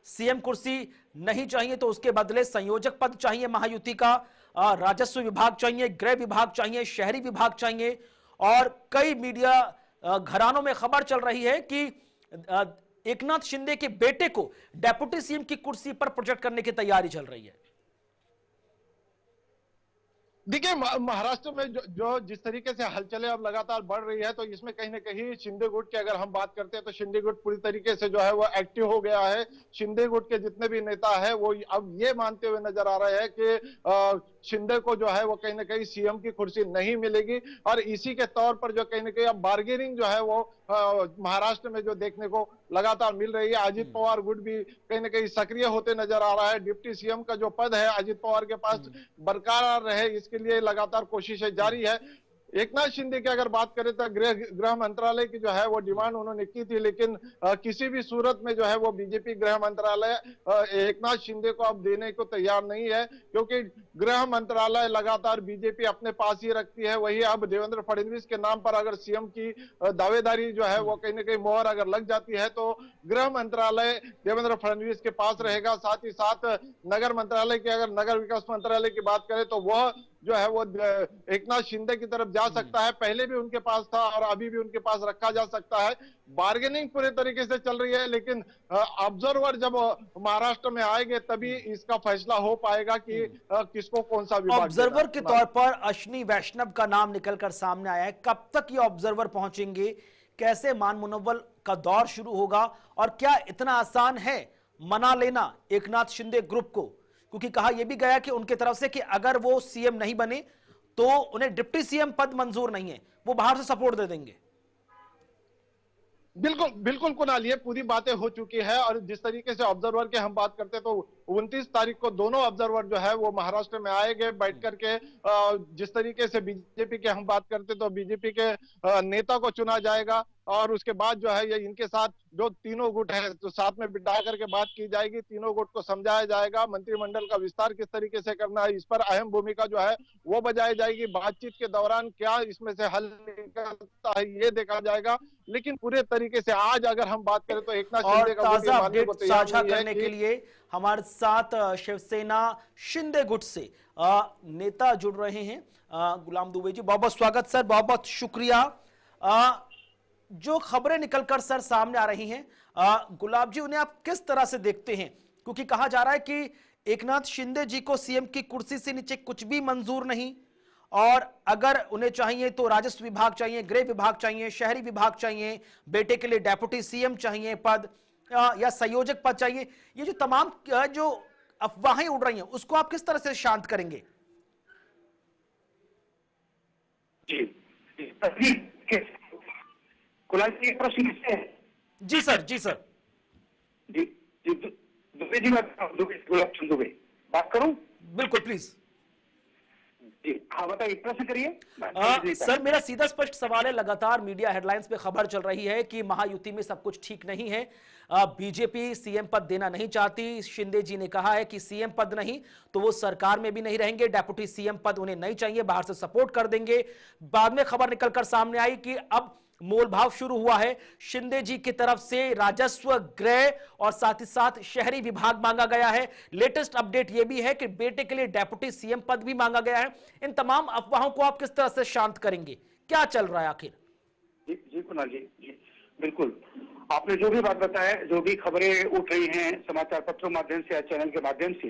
सीएम कुर्सी नहीं चाहिए तो उसके बदले संयोजक पद चाहिए महायुति का, राजस्व विभाग चाहिए, गृह विभाग चाहिए, शहरी विभाग चाहिए, और कई मीडिया घरानों में खबर चल रही है कि एकनाथ शिंदे के बेटे को डेप्यूटी सीएम की कुर्सी पर प्रोजेक्ट करने की तैयारी चल रही है। देखिए, महाराष्ट्र में जो जिस तरीके से हलचलें अब लगातार बढ़ रही है, तो इसमें कहीं ना कहीं शिंदे गुट की अगर हम बात करते हैं तो शिंदे गुट पूरी तरीके से जो है वो एक्टिव हो गया है। शिंदे गुट के जितने भी नेता है वो अब ये मानते हुए नजर आ रहे हैं कि शिंदे को जो है वो कहीं ना कहीं सीएम की कुर्सी नहीं मिलेगी, और इसी के तौर पर जो कहीं ना कहीं अब बार्गेनिंग जो है वो महाराष्ट्र में जो देखने को लगातार मिल रही है। अजित पवार गुट भी कहीं ना कहीं सक्रिय होते नजर आ रहा है। डिप्टी सीएम का जो पद है अजित पवार के पास बरकरार रहे, इसके लिए लगातार कोशिशें जारी है। एकनाथ शिंदे की अगर बात करें तो गृह मंत्रालय की जो है वो डिमांड उन्होंने की थी, लेकिन किसी भी सूरत में जो है वो बीजेपी गृह मंत्रालय एकनाथ शिंदे को अब देने को तैयार नहीं है, क्योंकि गृह मंत्रालय लगातार बीजेपी अपने पास ही रखती है। वही अब देवेंद्र फडणवीस के नाम पर अगर सीएम की दावेदारी जो है वो कहीं ना कहीं मोहर अगर लग जाती है तो गृह मंत्रालय देवेंद्र फडणवीस के पास रहेगा। साथ ही साथ नगर मंत्रालय की, अगर नगर विकास मंत्रालय की बात करें तो वह जो है वो एकनाथ शिंदे की तरफ जा सकता है। पहले भी उनके पास था और अभी भी उनके पास रखा जा सकता है। बार्गेनिंग पूरे तरीके से चल रही है, लेकिन ऑब्जर्वर जब महाराष्ट्र में आएंगे तभी इसका फैसला हो पाएगा कि किसको कौन सा विभाग। ऑब्जर्वर के तौर पर अश्विनी वैष्णव का नाम निकलकर सामने आया है। कब तक ये ऑब्जर्वर पहुंचेंगे? कैसे मान मुनव्वल का दौर शुरू होगा? और क्या इतना आसान है मना लेना एकनाथ शिंदे ग्रुप को? क्योंकि कहा यह भी गया कि उनकी तरफ से कि अगर वो सीएम नहीं बने तो उन्हें डिप्टी सीएम पद मंजूर नहीं है, वो बाहर से सपोर्ट दे देंगे। बिल्कुल बिल्कुल कुणाल, ये पूरी बातें हो चुकी है। और जिस तरीके से ऑब्जर्वर की हम बात करते हैं तो 29 तारीख को दोनों ऑब्जर्वर जो है वो महाराष्ट्र में आएंगे बैठ करके। जिस तरीके से बीजेपी के हम बात करते तो बीजेपी के नेता को चुना जाएगा, और उसके बाद जो है ये इनके साथ जो तीनों गुट है तो साथ में बिठा करके बात की जाएगी। तीनों गुट को समझाया जाएगा। मंत्रिमंडल का विस्तार किस तरीके से करना है इस पर अहम भूमिका जो है वो बजाई जाएगी। बातचीत के दौरान क्या इसमें से हल निकलता है ये देखा जाएगा। लेकिन पूरे तरीके से आज अगर हम बात करें तो एकनाथ शिंदे का ताजा अपडेट साझा करने के लिए हमारे साथ शिवसेना शिंदे गुट से नेता जुड़ रहे हैं। गुलाम दुबे जी, बहुत बहुत स्वागत सर, बहुत बहुत शुक्रिया। जो खबरें निकलकर सर सामने आ रही हैं, गुलाब जी, उन्हें आप किस तरह से देखते हैं? क्योंकि कहा जा रहा है कि एकनाथ शिंदे जी को सीएम की कुर्सी से नीचे कुछ भी मंजूर नहीं, और अगर उन्हें चाहिए तो राजस्व विभाग चाहिए, गृह विभाग चाहिए, शहरी विभाग चाहिए, बेटे के लिए डेप्यूटी सीएम चाहिए पद, या संयोजक पद चाहिए। ये जो तमाम जो अफवाहें उड़ रही हैं उसको आप किस तरह से शांत करेंगे? जी सर, जी सर। जी दुबे जी, दुबे बात करूं? बिल्कुल, प्लीज। जी हाँ, बताइए, प्रश्न करिए। सर, मेरा सीधा स्पष्ट सवाल है, लगातार मीडिया हेडलाइंस पे खबर चल रही है कि महायुति में सब कुछ ठीक नहीं है, बीजेपी सीएम पद देना नहीं चाहती। शिंदे जी ने कहा है कि सीएम पद नहीं तो वो सरकार में भी नहीं रहेंगे, डेप्यूटी सीएम पद उन्हें नहीं चाहिए, बाहर से सपोर्ट कर देंगे। बाद में खबर निकलकर सामने आई कि अब मोल भाव शुरू हुआ है। शिंदे जी की तरफ से राजस्व, गृह और साथ ही साथ शहरी विभाग मांगा गया है। लेटेस्ट अपडेट यह भी है कि बेटे के लिए डेप्यूटी सीएम पद भी मांगा गया है। इन तमाम अफवाहों को आप किस तरह से शांत करेंगे? क्या चल रहा है आखिर? जी कुणाल जी, बिल्कुल आपने जो भी बात बताया, जो भी खबरें उठ रही हैं समाचार पत्रों माध्यम से या चैनल के माध्यम से,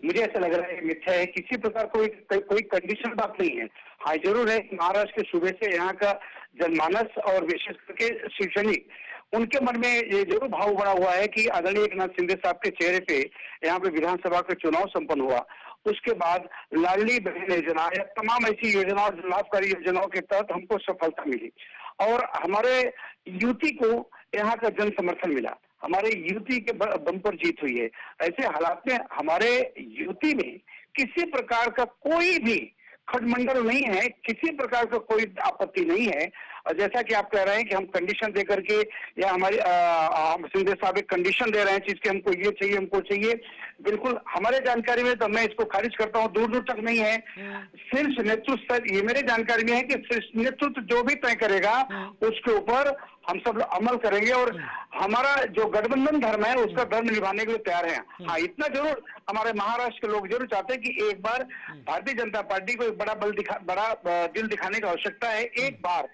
मुझे ऐसा लग रहा है मिथ्या है। किसी प्रकार कोई कंडीशन बात नहीं है। हाँ जरूर है, महाराष्ट्र के सूबे से यहाँ का जनमानस और विशेष करके शिवसैनिक, उनके मन में ये जरूर भाव बना हुआ है कि आदरणीय एकनाथ शिंदे साहब के चेहरे पे यहाँ पे विधानसभा का चुनाव संपन्न हुआ, उसके बाद लाडली बहन योजना या तमाम ऐसी योजनाओं, लाभकारी योजनाओं के तहत हमको सफलता मिली और हमारे युति को यहाँ का जन समर्थन मिला, हमारे युति के बम्पर जीत हुई है। ऐसे हालात में हमारे युति में किसी प्रकार का कोई भी खडमंडल नहीं है, किसी प्रकार का कोई आपत्ति नहीं है। और जैसा कि आप कह रहे हैं कि हम कंडीशन दे करके या हमारी शिंदे साहब एक कंडीशन दे रहे हैं चीज के, हमको ये चाहिए हमको चाहिए, बिल्कुल हमारे जानकारी में तो मैं इसको खारिज करता हूँ, दूर दूर तक नहीं है। शीर्ष नेतृत्व स्तर, ये मेरे जानकारी में है कि शीर्ष नेतृत्व जो भी तय करेगा उसके ऊपर हम सब अमल करेंगे और हमारा जो गठबंधन धर्म है उसका धर्म निभाने के लिए तैयार हैं। हाँ इतना जरूर हमारे महाराष्ट्र के लोग जरूर चाहते हैं कि एक बार भारतीय जनता पार्टी को एक बड़ा दिल दिखाने की आवश्यकता है। एक बार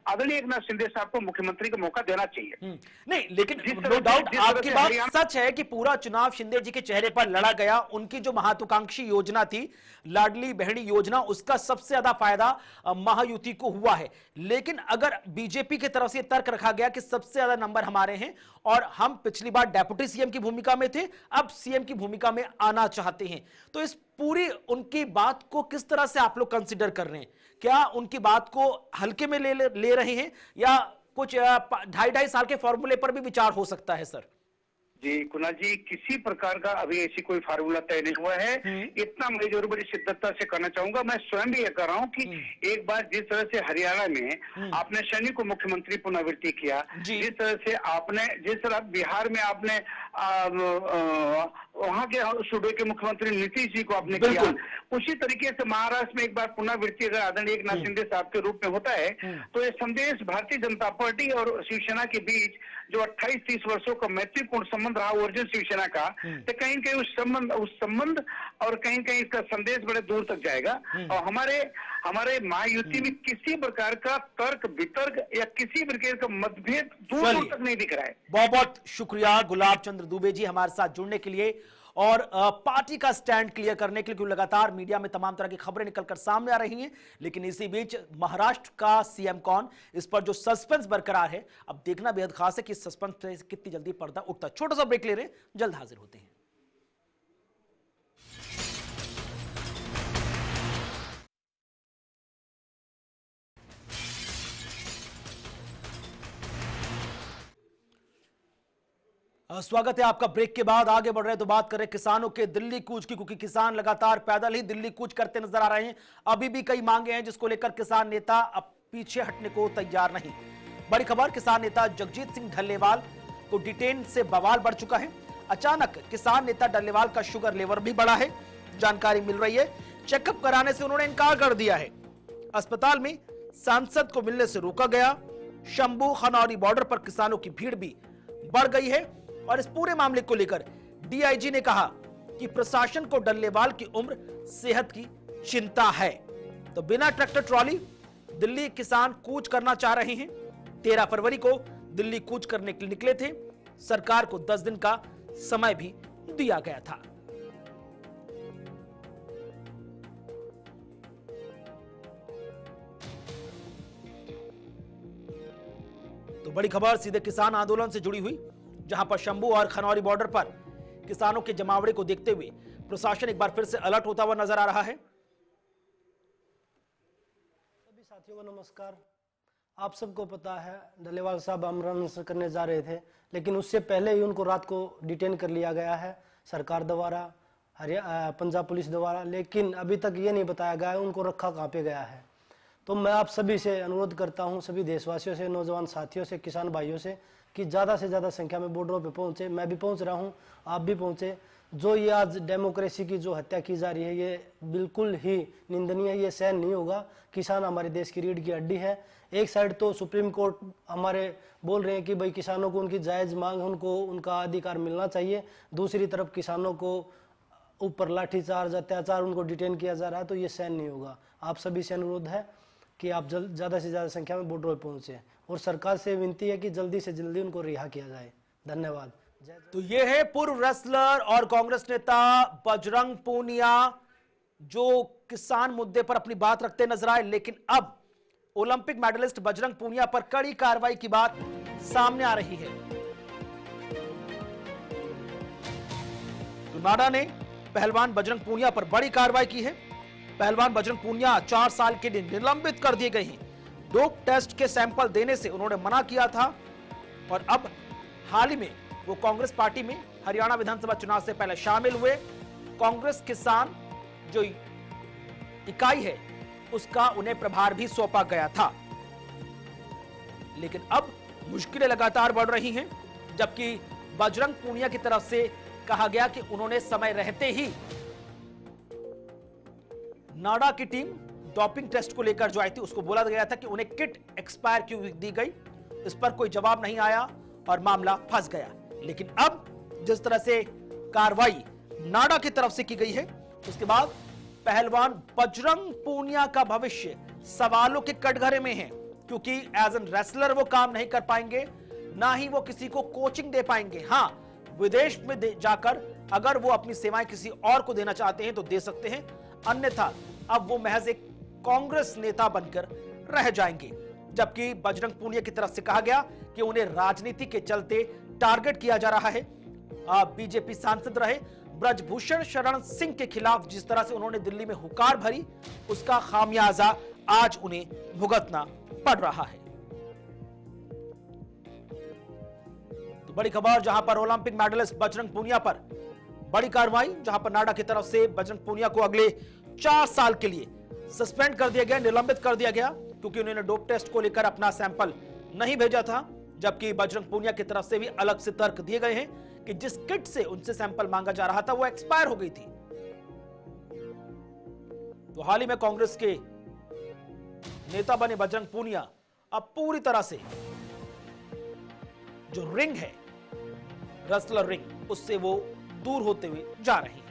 आदरणीय एकनाथ शिंदे साहब को मुख्यमंत्री का मौका देना चाहिए। नहीं, लेकिन नो डाउट आपकी बात सच है कि पूरा चुनाव शिंदे जी के चेहरे पर लड़ा गया। उनकी जो महत्वाकांक्षी योजना थी लाडली बहनी योजना, उसका सबसे ज्यादा फायदा महायुति को हुआ है। लेकिन अगर बीजेपी की तरफ से तर्क रखा गया कि सबसे ज्यादा नंबर हमारे हैं और हम पिछली बार डेप्यूटी सीएम की भूमिका में थे, अब सीएम की भूमिका में आना चाहते हैं, तो इस पूरी उनकी बात को किस तरह से आप लोग कंसीडर कर रहे हैं? क्या उनकी बात को हल्के में ले रहे हैं या कुछ 2.5 साल के फॉर्मूले पर भी विचार हो सकता है? सर जी कुणाल जी, किसी प्रकार का अभी ऐसी कोई फार्मूला तय नहीं हुआ है। इतना मैं जरूर बड़ी शिद्दतता से करना चाहूंगा, मैं स्वयं भी ये कर रहा हूँ कि एक बार जिस तरह से हरियाणा में आपने सैनी को मुख्यमंत्री पुनरावृत्ति किया, जिस तरह बिहार में आपने वहां के सूबे के मुख्यमंत्री नीतीश जी को आपने किया, उसी तरीके से महाराष्ट्र में एक बार पुनरावृत्ति अगर आदरणीय एकनाथ शिंदे साहब के रूप में होता है तो ये संदेश भारतीय जनता पार्टी और शिवसेना के बीच जो 28-30 वर्षों का मैत्रीपूर्ण संबंध रहा ओरिजिन शिवसेना का, तो कहीं कहीं उस संबंध और कहीं कहीं इसका संदेश बड़े दूर तक जाएगा। और हमारे महायुति में किसी प्रकार का तर्क वितर्क या किसी प्रकार का मतभेद दूर दूर तक नहीं दिख रहा है। बहुत बहुत शुक्रिया गुलाब चंद्र दुबे जी हमारे साथ जुड़ने के लिए और पार्टी का स्टैंड क्लियर करने के लिए, क्योंकि लगातार मीडिया में तमाम तरह की खबरें निकलकर सामने आ रही हैं। लेकिन इसी बीच महाराष्ट्र का सीएम कौन, इस पर जो सस्पेंस बरकरार है, अब देखना बेहद खास है कि सस्पेंस से कितनी जल्दी पर्दा उठता है। छोटा सा ब्रेक ले रहे हैं, जल्द हाजिर होते हैं। स्वागत है आपका। ब्रेक के बाद आगे बढ़ रहे हैं तो बात करें किसानों के दिल्ली कूच की, क्योंकि किसान लगातार पैदल ही दिल्ली कूच करते नजर आ रहे हैं। अभी भी कई मांगे हैं जिसको लेकर किसान नेता अब पीछे हटने को तैयार नहीं। बड़ी खबर, किसान नेता जगजीत सिंह ढल्लेवाल को डिटेन से बवाल बढ़ चुका है। अचानक किसान नेता ढल्लेवाल का शुगर लेवल भी बढ़ा है, जानकारी मिल रही है। चेकअप कराने से उन्होंने इनकार कर दिया है। अस्पताल में सांसद को मिलने से रोका गया। शंभू खनौरी बॉर्डर पर किसानों की भीड़ भी बढ़ गई है और इस पूरे मामले को लेकर डीआईजी ने कहा कि प्रशासन को डल्लेवाल की उम्र, सेहत की चिंता है। तो बिना ट्रैक्टर ट्रॉली दिल्ली किसान कूच करना चाह रहे हैं। 13 फरवरी को दिल्ली कूच करने के लिए निकले थे। सरकार को 10 दिन का समय भी दिया गया था। तो बड़ी खबर सीधे किसान आंदोलन से जुड़ी हुई, जहां पर शंभू और खनौरी बॉर्डर पर किसानों के जमावड़े को देखते हुए प्रशासन एक बार फिर से अलर्ट होता हुआ नजर आ रहा है। सभी साथियों को नमस्कार। आप सबको पता है डल्लेवाल साहब आमरण अनशन करने जा रहे थे, लेकिन उससे पहले ही उनको रात को डिटेन कर लिया गया है सरकार द्वारा, पंजाब पुलिस द्वारा। लेकिन अभी तक ये नहीं बताया गया है उनको रखा कहाँ पे गया है। तो मैं आप सभी से अनुरोध करता हूँ, सभी देशवासियों से, नौजवान साथियों से, किसान भाइयों से, कि ज़्यादा से ज़्यादा संख्या में बॉर्डरों पे पहुंचे। मैं भी पहुंच रहा हूं, आप भी पहुंचे। जो ये आज डेमोक्रेसी की जो हत्या की जा रही है, ये बिल्कुल ही निंदनीय है, ये सहन नहीं होगा। किसान हमारे देश की रीढ़ की हड्डी है। एक साइड तो सुप्रीम कोर्ट हमारे बोल रहे हैं कि भाई किसानों को उनकी जायज़ मांग है, उनको उनका अधिकार मिलना चाहिए। दूसरी तरफ किसानों को ऊपर लाठीचार्ज, अत्याचार, उनको डिटेन किया जा रहा है, तो ये सहन नहीं होगा। आप सभी से अनुरोध है कि आप ज़्यादा से ज़्यादा संख्या में बॉर्डर पर पहुँचे और सरकार से विनती है कि जल्दी से जल्दी उनको रिहा किया जाए। धन्यवाद। तो ये है पूर्व रेसलर और कांग्रेस नेता बजरंग पूनिया, जो किसान मुद्दे पर अपनी बात रखते नजर आए। लेकिन अब ओलंपिक मेडलिस्ट बजरंग पूनिया पर कड़ी कार्रवाई की बात सामने आ रही है। तो नाडा ने पहलवान बजरंग पूनिया पर बड़ी कार्रवाई की है। पहलवान बजरंग पूनिया 4 साल के लिए निलंबित कर दिए गए हैं। डोप टेस्ट के सैंपल देने से उन्होंने मना किया था और अब हाल ही में वो कांग्रेस पार्टी में हरियाणा विधानसभा चुनाव से पहले शामिल हुए। कांग्रेस किसान जो इकाई है उसका उन्हें प्रभार भी सौंपा गया था। लेकिन अब मुश्किलें लगातार बढ़ रही हैं, जबकि बजरंग पूनिया की तरफ से कहा गया कि उन्होंने समय रहते ही नाडा की टीम डोपिंग टेस्ट को लेकर जो आई थी उसको बोला गया था कि उन्हें किट एक्सपायर क्यों दी गई। इस पर कोई जवाब नहीं आया और मामला फंस गया। लेकिन अब जिस तरह से कार्रवाई नाडा की तरफ से की गई है, उसके बाद पहलवान बजरंग पूनिया का भविष्य सवालों के कटघरे में है, क्योंकि एज एन रेसलर वो काम नहीं कर पाएंगे, ना ही वो किसी को कोचिंग दे पाएंगे। हाँ, विदेश में जाकर अगर वो अपनी सेवाएं किसी और को देना चाहते हैं तो दे सकते हैं, अन्यथा अब वो महज एक कांग्रेस नेता बनकर रह जाएंगे। जबकि बजरंग पूनिया की तरफ से कहा गया कि उन्हें राजनीति के चलते टारगेट किया जा रहा है। बीजेपी सांसद रहे ब्रजभूषण शरण सिंह के खिलाफ जिस तरह से उन्होंने दिल्ली में हुकार भरी, उसका खामियाजा आज उन्हें भुगतना पड़ रहा है। तो बड़ी खबर, जहां पर ओलंपिक मेडलिस्ट बजरंग पूनिया पर बड़ी कार्रवाई, जहां पर नाडा की तरफ से बजरंग पूनिया को अगले 4 साल के लिए सस्पेंड कर दिया गया, निलंबित कर दिया गया, क्योंकि उन्होंने डोप टेस्ट को लेकर अपना सैंपल नहीं भेजा था। जबकि बजरंग पूनिया की तरफ से भी अलग से तर्क दिए गए हैं कि जिस किट से उनसे सैंपल मांगा जा रहा था वो एक्सपायर हो गई थी। तो हाल ही में कांग्रेस के नेता बने बजरंग पूनिया अब पूरी तरह से जो रिंग है, रेसलर रिंग, उससे वो दूर होते हुए जा रहे हैं।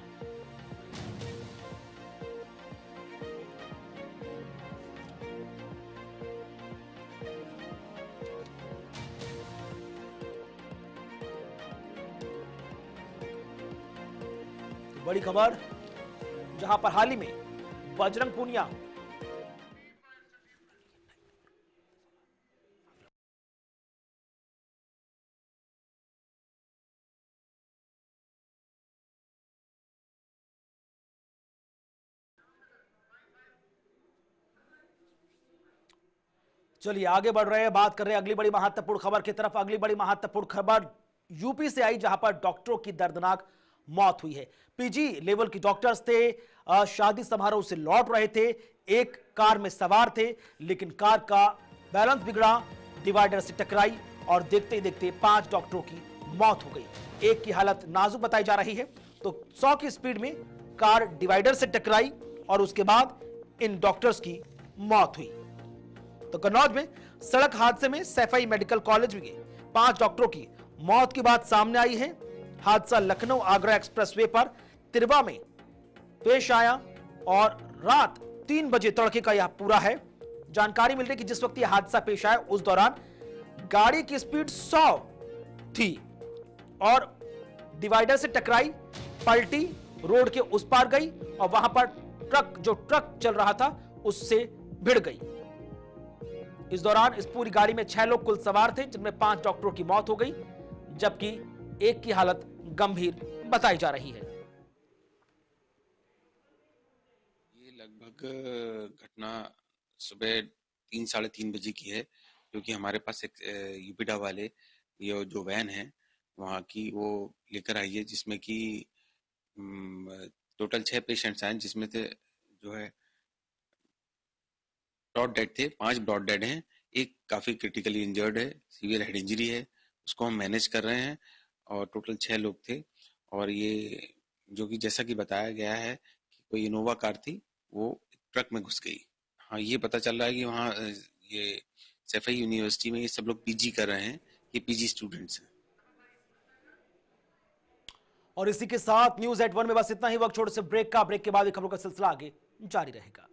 बड़ी खबर, जहां पर हाल ही में बजरंग पूनिया चलिए आगे बढ़ रहे हैं, बात कर रहे हैं अगली बड़ी महत्वपूर्ण खबर की तरफ। अगली बड़ी महत्वपूर्ण खबर यूपी से आई, जहां पर डॉक्टरों की दर्दनाक मौत हुई है। पीजी लेवल की डॉक्टर्स थे, शादी समारोह से लौट रहे थे, एक कार में सवार थे, लेकिन कार का बैलेंस बिगड़ा, डिवाइडर से टकराई और देखते ही देखते 5 डॉक्टरों की मौत हो गई। एक की हालत नाजुक बताई जा रही है। तो 100 की स्पीड में कार डिवाइडर से टकराई और उसके बाद इन डॉक्टर्स की मौत हुई। तो कन्नौज में सड़क हादसे में सैफई मेडिकल कॉलेज में 5 डॉक्टरों की मौत की बात सामने आई है। हादसा लखनऊ आगरा एक्सप्रेसवे पर तिरवा में पेश आया और रात 3 बजे तड़के का यह पूरा है। जानकारी मिल रही कि जिस वक्त यह हादसा पेश आया उस दौरान गाड़ी की स्पीड 100 थी और डिवाइडर से टकराई, पलटी, रोड के उस पार गई और वहां पर ट्रक चल रहा था उससे भिड़ गई। इस दौरान इस पूरी गाड़ी में 6 लोग कुल सवार थे, जिनमें 5 डॉक्टरों की मौत हो गई, जबकि एक की हालत गंभीर बताई जा रही है। ये लगभग घटना सुबह 3 साढ़े 3 बजे की है, क्योंकि हमारे पास एक यूपीडा वाले ये जो वैन है वहाँ की वो लेकर आई है, जिसमें कि टोटल 6 पेशेंट्स आए, जिसमें से जो है ब्रॉड डेड थे, 5 ब्रॉड डेड हैं, एक काफी क्रिटिकली इंजर्ड है, सीवियर हेड इंजरी है, उसको हम मैनेज कर रहे हैं। और टोटल 6 लोग थे, और ये जो कि जैसा कि बताया गया है कि कोई इनोवा कार थी, वो ट्रक में घुस गई। हाँ, ये पता चल रहा है कि वहाँ ये सैफई यूनिवर्सिटी में ये सब लोग पीजी कर रहे हैं, ये पीजी स्टूडेंट्स हैं। और इसी के साथ News@1 में बस इतना ही। वक्त छोटे से ब्रेक का, ब्रेक के बाद खबरों का सिलसिला आगे जारी रहेगा।